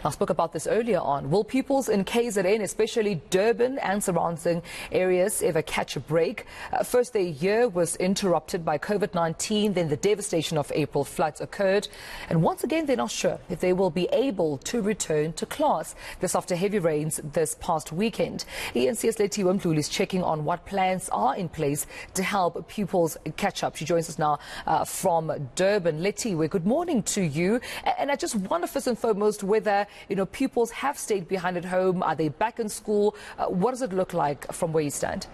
I spoke about this earlier on. Will pupils in KZN, especially Durban and surrounding areas, ever catch a break? First, their year was interrupted by COVID-19, then the devastation of April floods occurred. And once again, they're not sure if they will be able to return to class. This after heavy rains this past weekend. ENC's Letty Wimpluli is checking on what plans are in place to help pupils catch up. She joins us now from Durban. Letty, good morning to you. And I just wonder first and foremost whether, pupils have stayed behind at home. Are they back in school? What does it look like from where you stand?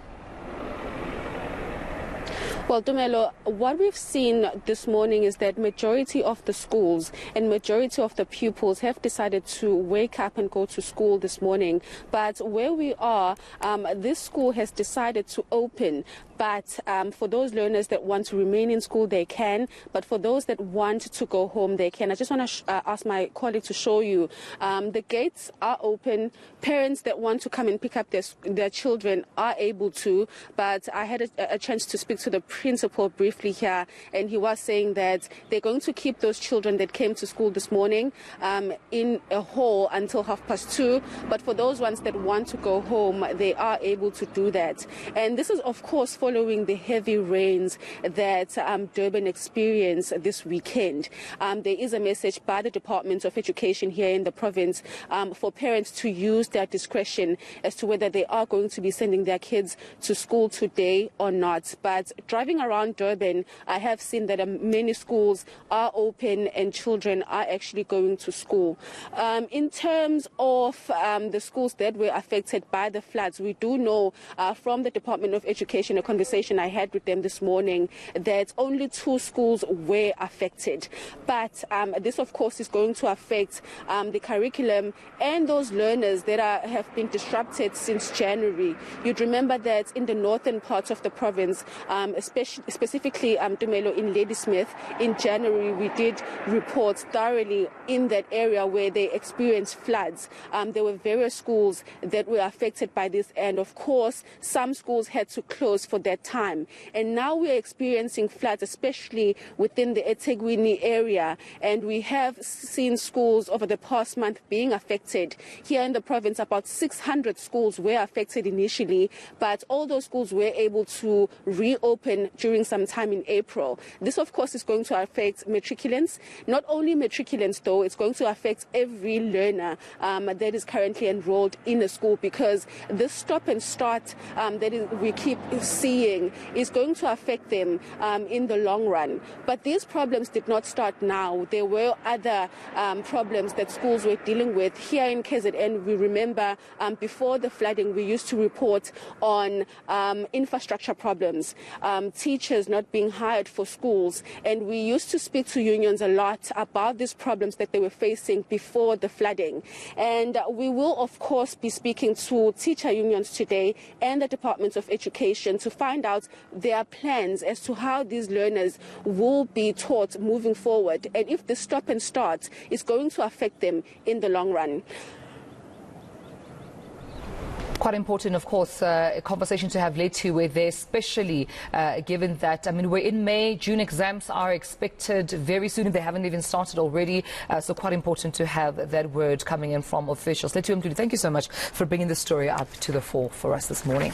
Well, Dumelo, what we've seen this morning is that majority of the schools and majority of the pupils have decided to wake up and go to school this morning. But where we are, this school has decided to open. But for those learners that want to remain in school, they can. But for those that want to go home, they can. I just want to ask my colleague to show you. The gates are open. Parents that want to come and pick up their children are able to. But I had a chance to speak to the principal briefly here, and he was saying that they're going to keep those children that came to school this morning in a hall until 2:30. But for those ones that want to go home, they are able to do that. And this is, of course, following the heavy rains that Durban experienced this weekend. There is a message by the Department of Education here in the province for parents to use their discretion as to whether they are going to be sending their kids to school today or not. But driving around Durban, I have seen that many schools are open and children are actually going to school. In terms of the schools that were affected by the floods, we do know from the Department of Education, a conversation I had with them this morning, that only 2 schools were affected. But this, of course, is going to affect the curriculum and those learners that have been disrupted since January. You'd remember that in the northern parts of the province, specifically Dumelo in Ladysmith, in January we did report thoroughly in that area where they experienced floods. There were various schools that were affected by this, and of course some schools had to close for that time. And now we are experiencing floods, especially within the eThekwini area, and we have seen schools over the past month being affected. Here in the province, about 600 schools were affected initially, but all those schools were able to reopen during some time in April. This, of course, is going to affect matriculants. Not only matriculants, though, it's going to affect every learner that is currently enrolled in a school, because this stop and start we keep seeing is going to affect them in the long run. But these problems did not start now. There were other problems that schools were dealing with. Here in KZN, we remember before the flooding, we used to report on infrastructure problems, teachers not being hired for schools, and we used to speak to unions a lot about these problems that they were facing before the flooding. And we will, of course, be speaking to teacher unions today and the Department of Education to find out their plans as to how these learners will be taught moving forward, and if the stop and start is going to affect them in the long run. Quite important, of course, a conversation to have led to there, especially given that, we're in May, June exams are expected very soon, if they haven't even started already. So quite important to have that word coming in from officials. Letty Wimpluli, thank you so much for bringing this story up to the fore for us this morning.